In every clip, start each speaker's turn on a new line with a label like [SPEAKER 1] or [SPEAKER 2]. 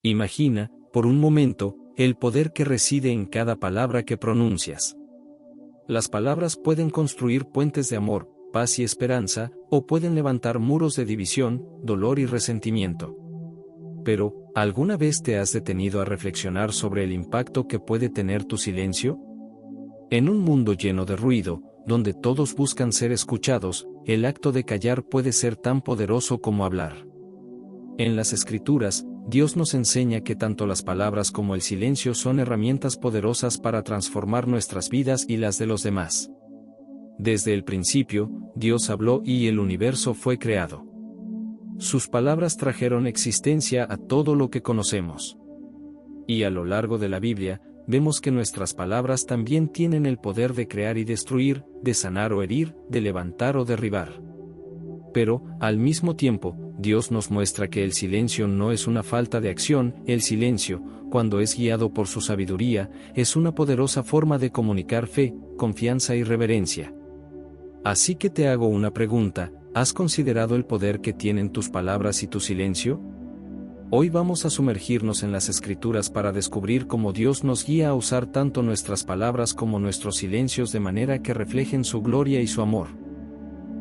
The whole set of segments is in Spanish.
[SPEAKER 1] Imagina, por un momento, el poder que reside en cada palabra que pronuncias. Las palabras pueden construir puentes de amor, paz y esperanza, o pueden levantar muros de división, dolor y resentimiento. Pero, ¿alguna vez te has detenido a reflexionar sobre el impacto que puede tener tu silencio? En un mundo lleno de ruido, donde todos buscan ser escuchados, el acto de callar puede ser tan poderoso como hablar. En las Escrituras, Dios nos enseña que tanto las palabras como el silencio son herramientas poderosas para transformar nuestras vidas y las de los demás. Desde el principio, Dios habló y el universo fue creado. Sus palabras trajeron existencia a todo lo que conocemos. Y a lo largo de la Biblia, vemos que nuestras palabras también tienen el poder de crear y destruir, de sanar o herir, de levantar o derribar. Pero, al mismo tiempo, Dios nos muestra que el silencio no es una falta de acción. El silencio, cuando es guiado por su sabiduría, es una poderosa forma de comunicar fe, confianza y reverencia. Así que te hago una pregunta: ¿has considerado el poder que tienen tus palabras y tu silencio? Hoy vamos a sumergirnos en las Escrituras para descubrir cómo Dios nos guía a usar tanto nuestras palabras como nuestros silencios de manera que reflejen su gloria y su amor.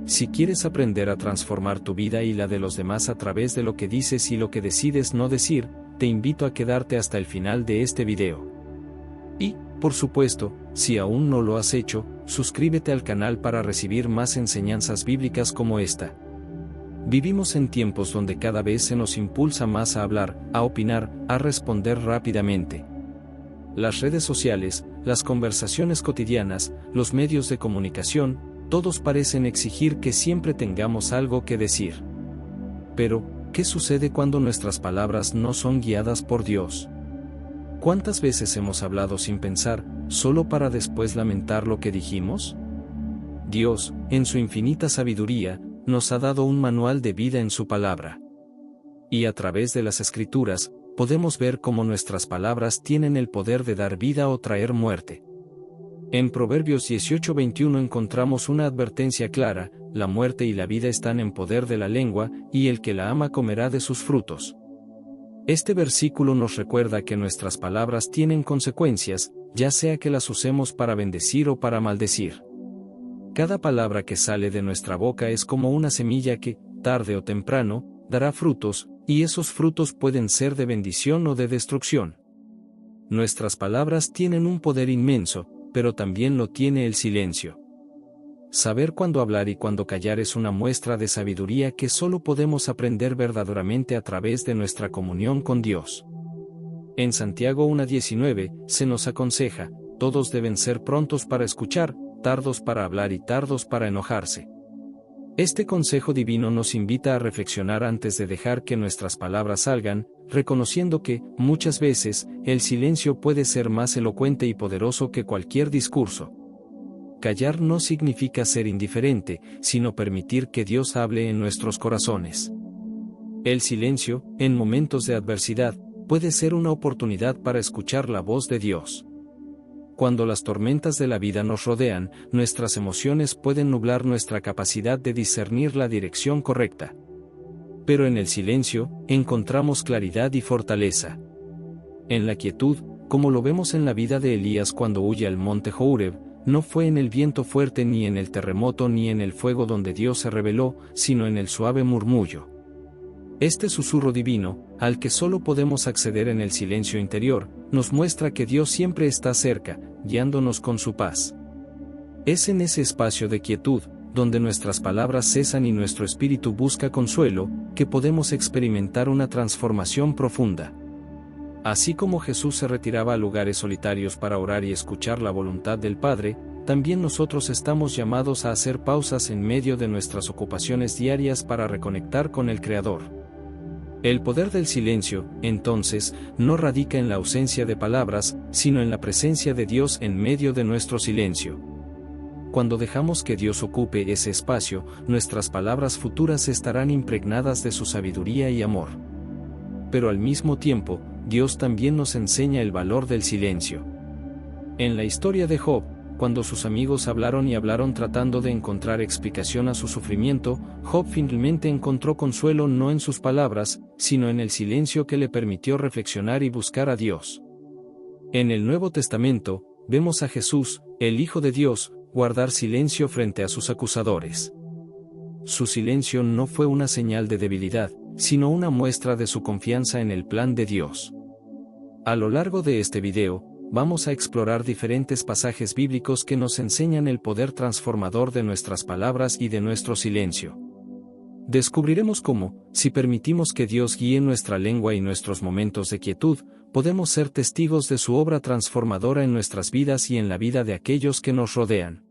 [SPEAKER 1] Si quieres aprender a transformar tu vida y la de los demás a través de lo que dices y lo que decides no decir, te invito a quedarte hasta el final de este video. Y, por supuesto, si aún no lo has hecho, suscríbete al canal para recibir más enseñanzas bíblicas como esta. Vivimos en tiempos donde cada vez se nos impulsa más a hablar, a opinar, a responder rápidamente. Las redes sociales, las conversaciones cotidianas, los medios de comunicación, todos parecen exigir que siempre tengamos algo que decir. Pero, ¿qué sucede cuando nuestras palabras no son guiadas por Dios? ¿Cuántas veces hemos hablado sin pensar, solo para después lamentar lo que dijimos? Dios, en su infinita sabiduría, nos ha dado un manual de vida en su palabra. Y a través de las Escrituras, podemos ver cómo nuestras palabras tienen el poder de dar vida o traer muerte. En Proverbios 18:21 encontramos una advertencia clara: la muerte y la vida están en poder de la lengua, y el que la ama comerá de sus frutos. Este versículo nos recuerda que nuestras palabras tienen consecuencias, ya sea que las usemos para bendecir o para maldecir. Cada palabra que sale de nuestra boca es como una semilla que, tarde o temprano, dará frutos, y esos frutos pueden ser de bendición o de destrucción. Nuestras palabras tienen un poder inmenso, pero también lo tiene el silencio. Saber cuándo hablar y cuándo callar es una muestra de sabiduría que solo podemos aprender verdaderamente a través de nuestra comunión con Dios. En Santiago 1:19, se nos aconseja: todos deben ser prontos para escuchar, tardos para hablar y tardos para enojarse. Este consejo divino nos invita a reflexionar antes de dejar que nuestras palabras salgan, reconociendo que, muchas veces, el silencio puede ser más elocuente y poderoso que cualquier discurso. Callar no significa ser indiferente, sino permitir que Dios hable en nuestros corazones. El silencio, en momentos de adversidad, puede ser una oportunidad para escuchar la voz de Dios. Cuando las tormentas de la vida nos rodean, nuestras emociones pueden nublar nuestra capacidad de discernir la dirección correcta. Pero en el silencio, encontramos claridad y fortaleza. En la quietud, como lo vemos en la vida de Elías cuando huye al monte Horeb, no fue en el viento fuerte ni en el terremoto ni en el fuego donde Dios se reveló, sino en el suave murmullo. Este susurro divino, al que solo podemos acceder en el silencio interior, nos muestra que Dios siempre está cerca, guiándonos con su paz. Es en ese espacio de quietud, donde nuestras palabras cesan y nuestro espíritu busca consuelo, que podemos experimentar una transformación profunda. Así como Jesús se retiraba a lugares solitarios para orar y escuchar la voluntad del Padre, también nosotros estamos llamados a hacer pausas en medio de nuestras ocupaciones diarias para reconectar con el Creador. El poder del silencio, entonces, no radica en la ausencia de palabras, sino en la presencia de Dios en medio de nuestro silencio. Cuando dejamos que Dios ocupe ese espacio, nuestras palabras futuras estarán impregnadas de su sabiduría y amor. Pero al mismo tiempo, Dios también nos enseña el valor del silencio. En la historia de Job, cuando sus amigos hablaron y hablaron tratando de encontrar explicación a su sufrimiento, Job finalmente encontró consuelo no en sus palabras, sino en el silencio que le permitió reflexionar y buscar a Dios. En el Nuevo Testamento, vemos a Jesús, el Hijo de Dios, guardar silencio frente a sus acusadores. Su silencio no fue una señal de debilidad, sino una muestra de su confianza en el plan de Dios. A lo largo de este video, vamos a explorar diferentes pasajes bíblicos que nos enseñan el poder transformador de nuestras palabras y de nuestro silencio. Descubriremos cómo, si permitimos que Dios guíe nuestra lengua y nuestros momentos de quietud, podemos ser testigos de su obra transformadora en nuestras vidas y en la vida de aquellos que nos rodean.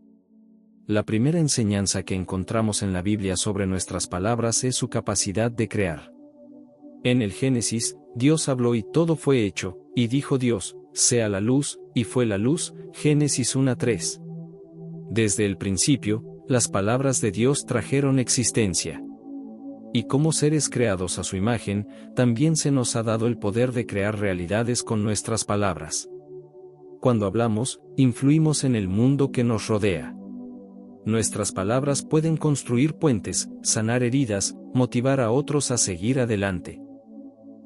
[SPEAKER 1] La primera enseñanza que encontramos en la Biblia sobre nuestras palabras es su capacidad de crear. En el Génesis, Dios habló y todo fue hecho, y dijo Dios, sea la luz, y fue la luz, Génesis 1:3. Desde el principio, las palabras de Dios trajeron existencia. Y como seres creados a su imagen, también se nos ha dado el poder de crear realidades con nuestras palabras. Cuando hablamos, influimos en el mundo que nos rodea. Nuestras palabras pueden construir puentes, sanar heridas, motivar a otros a seguir adelante.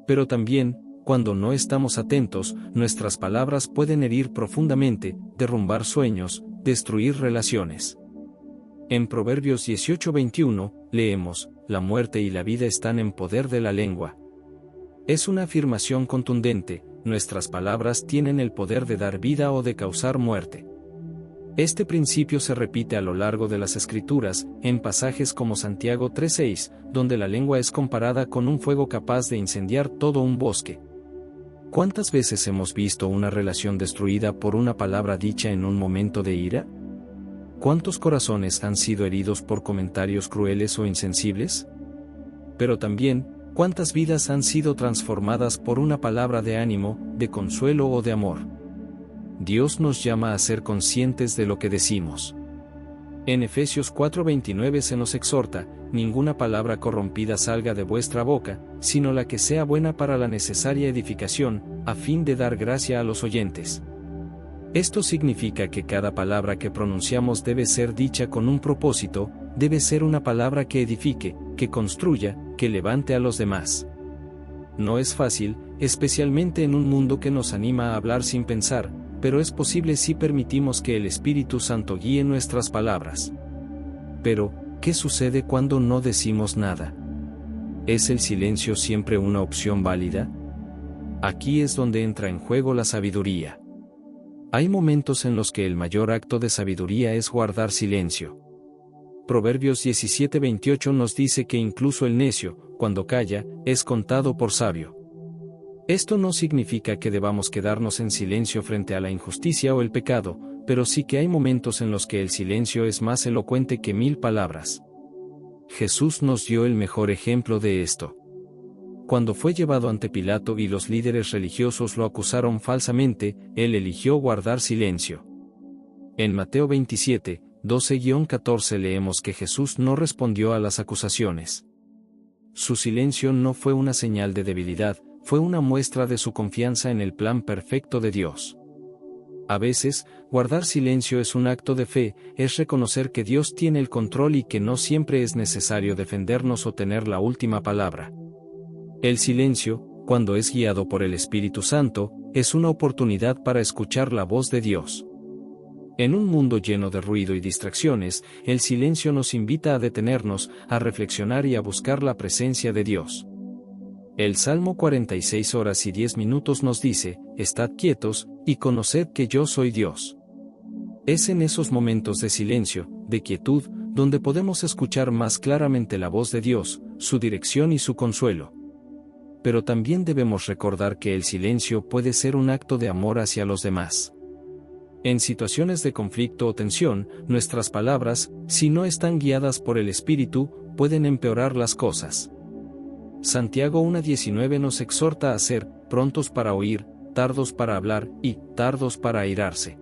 [SPEAKER 1] Pero también, cuando no estamos atentos, nuestras palabras pueden herir profundamente, derrumbar sueños, destruir relaciones. En Proverbios 18:21, leemos, la muerte y la vida están en poder de la lengua. Es una afirmación contundente, nuestras palabras tienen el poder de dar vida o de causar muerte. Este principio se repite a lo largo de las Escrituras, en pasajes como Santiago 3:6, donde la lengua es comparada con un fuego capaz de incendiar todo un bosque. ¿Cuántas veces hemos visto una relación destruida por una palabra dicha en un momento de ira? ¿Cuántos corazones han sido heridos por comentarios crueles o insensibles? Pero también, ¿cuántas vidas han sido transformadas por una palabra de ánimo, de consuelo o de amor? Dios nos llama a ser conscientes de lo que decimos. En Efesios 4:29 se nos exhorta, ninguna palabra corrompida salga de vuestra boca, sino la que sea buena para la necesaria edificación, a fin de dar gracia a los oyentes. Esto significa que cada palabra que pronunciamos debe ser dicha con un propósito, debe ser una palabra que edifique, que construya, que levante a los demás. No es fácil, especialmente en un mundo que nos anima a hablar sin pensar, pero es posible si permitimos que el Espíritu Santo guíe nuestras palabras. Pero, ¿qué sucede cuando no decimos nada? ¿Es el silencio siempre una opción válida? Aquí es donde entra en juego la sabiduría. Hay momentos en los que el mayor acto de sabiduría es guardar silencio. Proverbios 17:28 nos dice que incluso el necio, cuando calla, es contado por sabio. Esto no significa que debamos quedarnos en silencio frente a la injusticia o el pecado, pero sí que hay momentos en los que el silencio es más elocuente que 1000 palabras. Jesús nos dio el mejor ejemplo de esto. Cuando fue llevado ante Pilato y los líderes religiosos lo acusaron falsamente, él eligió guardar silencio. En Mateo 27, 12-14 leemos que Jesús no respondió a las acusaciones. Su silencio no fue una señal de debilidad, fue una muestra de su confianza en el plan perfecto de Dios. A veces, guardar silencio es un acto de fe, es reconocer que Dios tiene el control y que no siempre es necesario defendernos o tener la última palabra. El silencio, cuando es guiado por el Espíritu Santo, es una oportunidad para escuchar la voz de Dios. En un mundo lleno de ruido y distracciones, el silencio nos invita a detenernos, a reflexionar y a buscar la presencia de Dios. El Salmo 46 horas y 10 minutos nos dice, estad quietos, y conoced que yo soy Dios. Es en esos momentos de silencio, de quietud, donde podemos escuchar más claramente la voz de Dios, su dirección y su consuelo. Pero también debemos recordar que el silencio puede ser un acto de amor hacia los demás. En situaciones de conflicto o tensión, nuestras palabras, si no están guiadas por el Espíritu, pueden empeorar las cosas. Santiago 1:19 nos exhorta a ser prontos para oír, tardos para hablar y tardos para airarse.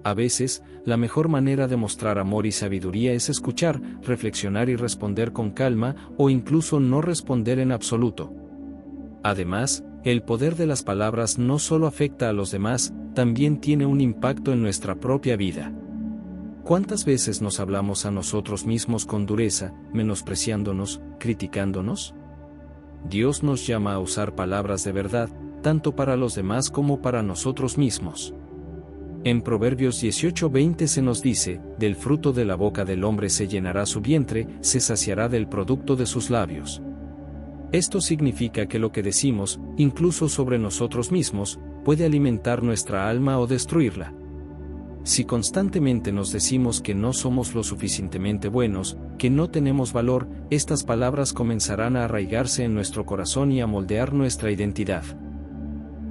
[SPEAKER 1] A veces, la mejor manera de mostrar amor y sabiduría es escuchar, reflexionar y responder con calma, o incluso no responder en absoluto. Además, el poder de las palabras no solo afecta a los demás, también tiene un impacto en nuestra propia vida. ¿Cuántas veces nos hablamos a nosotros mismos con dureza, menospreciándonos, criticándonos? Dios nos llama a usar palabras de verdad, tanto para los demás como para nosotros mismos. En Proverbios 18:20 se nos dice, del fruto de la boca del hombre se llenará su vientre, se saciará del producto de sus labios. Esto significa que lo que decimos, incluso sobre nosotros mismos, puede alimentar nuestra alma o destruirla. Si constantemente nos decimos que no somos lo suficientemente buenos, que no tenemos valor, estas palabras comenzarán a arraigarse en nuestro corazón y a moldear nuestra identidad.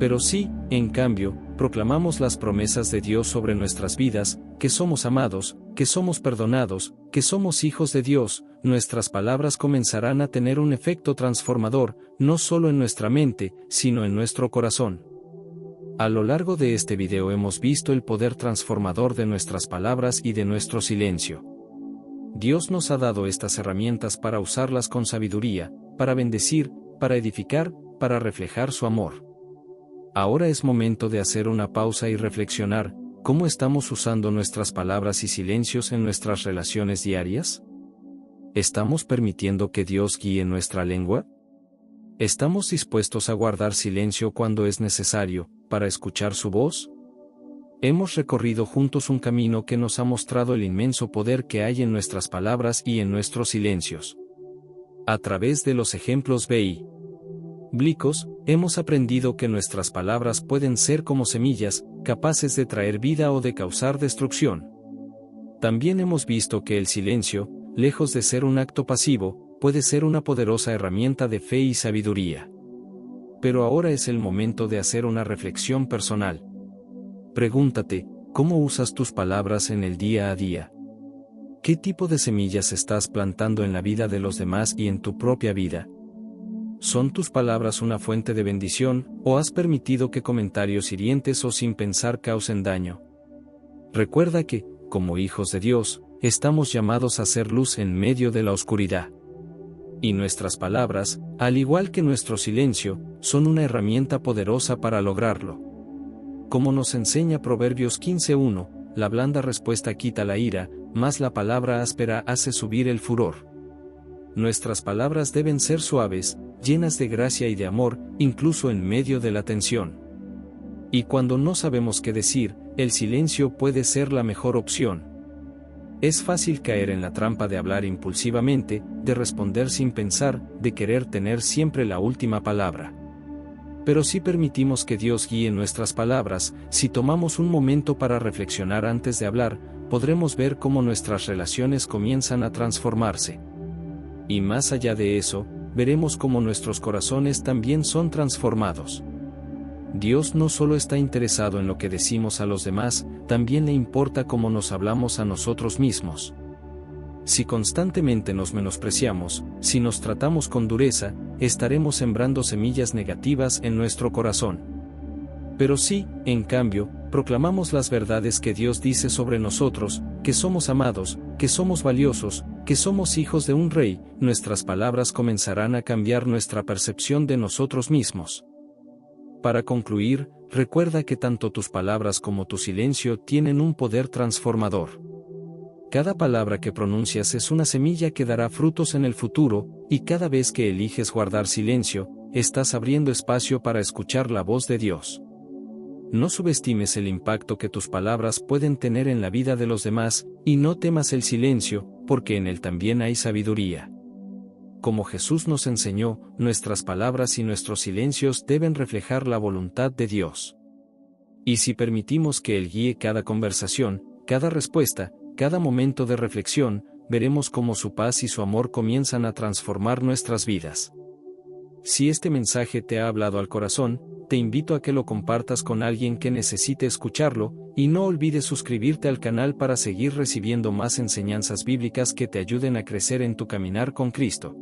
[SPEAKER 1] Pero si, en cambio, proclamamos las promesas de Dios sobre nuestras vidas, que somos amados, que somos perdonados, que somos hijos de Dios, nuestras palabras comenzarán a tener un efecto transformador, no solo en nuestra mente, sino en nuestro corazón. A lo largo de este video hemos visto el poder transformador de nuestras palabras y de nuestro silencio. Dios nos ha dado estas herramientas para usarlas con sabiduría, para bendecir, para edificar, para reflejar su amor. Ahora es momento de hacer una pausa y reflexionar, ¿cómo estamos usando nuestras palabras y silencios en nuestras relaciones diarias? ¿Estamos permitiendo que Dios guíe nuestra lengua? ¿Estamos dispuestos a guardar silencio cuando es necesario, para escuchar su voz? Hemos recorrido juntos un camino que nos ha mostrado el inmenso poder que hay en nuestras palabras y en nuestros silencios. A través de los ejemplos bíblicos, hemos aprendido que nuestras palabras pueden ser como semillas, capaces de traer vida o de causar destrucción. También hemos visto que el silencio, lejos de ser un acto pasivo, puede ser una poderosa herramienta de fe y sabiduría. Pero ahora es el momento de hacer una reflexión personal. Pregúntate, ¿cómo usas tus palabras en el día a día? ¿Qué tipo de semillas estás plantando en la vida de los demás y en tu propia vida? ¿Son tus palabras una fuente de bendición, o has permitido que comentarios hirientes o sin pensar causen daño? Recuerda que, como hijos de Dios, estamos llamados a ser luz en medio de la oscuridad. Y nuestras palabras, al igual que nuestro silencio, son una herramienta poderosa para lograrlo. Como nos enseña Proverbios 15:1, la blanda respuesta quita la ira, mas la palabra áspera hace subir el furor. Nuestras palabras deben ser suaves, llenas de gracia y de amor, incluso en medio de la tensión. Y cuando no sabemos qué decir, el silencio puede ser la mejor opción. Es fácil caer en la trampa de hablar impulsivamente, de responder sin pensar, de querer tener siempre la última palabra. Pero si permitimos que Dios guíe nuestras palabras, si tomamos un momento para reflexionar antes de hablar, podremos ver cómo nuestras relaciones comienzan a transformarse. Y más allá de eso, veremos cómo nuestros corazones también son transformados. Dios no solo está interesado en lo que decimos a los demás, también le importa cómo nos hablamos a nosotros mismos. Si constantemente nos menospreciamos, si nos tratamos con dureza, estaremos sembrando semillas negativas en nuestro corazón. Pero si, en cambio, proclamamos las verdades que Dios dice sobre nosotros, que somos amados, que somos valiosos, que somos hijos de un rey, nuestras palabras comenzarán a cambiar nuestra percepción de nosotros mismos. Para concluir, recuerda que tanto tus palabras como tu silencio tienen un poder transformador. Cada palabra que pronuncias es una semilla que dará frutos en el futuro, y cada vez que eliges guardar silencio, estás abriendo espacio para escuchar la voz de Dios. No subestimes el impacto que tus palabras pueden tener en la vida de los demás, y no temas el silencio, porque en él también hay sabiduría. Como Jesús nos enseñó, nuestras palabras y nuestros silencios deben reflejar la voluntad de Dios. Y si permitimos que Él guíe cada conversación, cada respuesta, cada momento de reflexión, veremos cómo su paz y su amor comienzan a transformar nuestras vidas. Si este mensaje te ha hablado al corazón, te invito a que lo compartas con alguien que necesite escucharlo, y no olvides suscribirte al canal para seguir recibiendo más enseñanzas bíblicas que te ayuden a crecer en tu caminar con Cristo.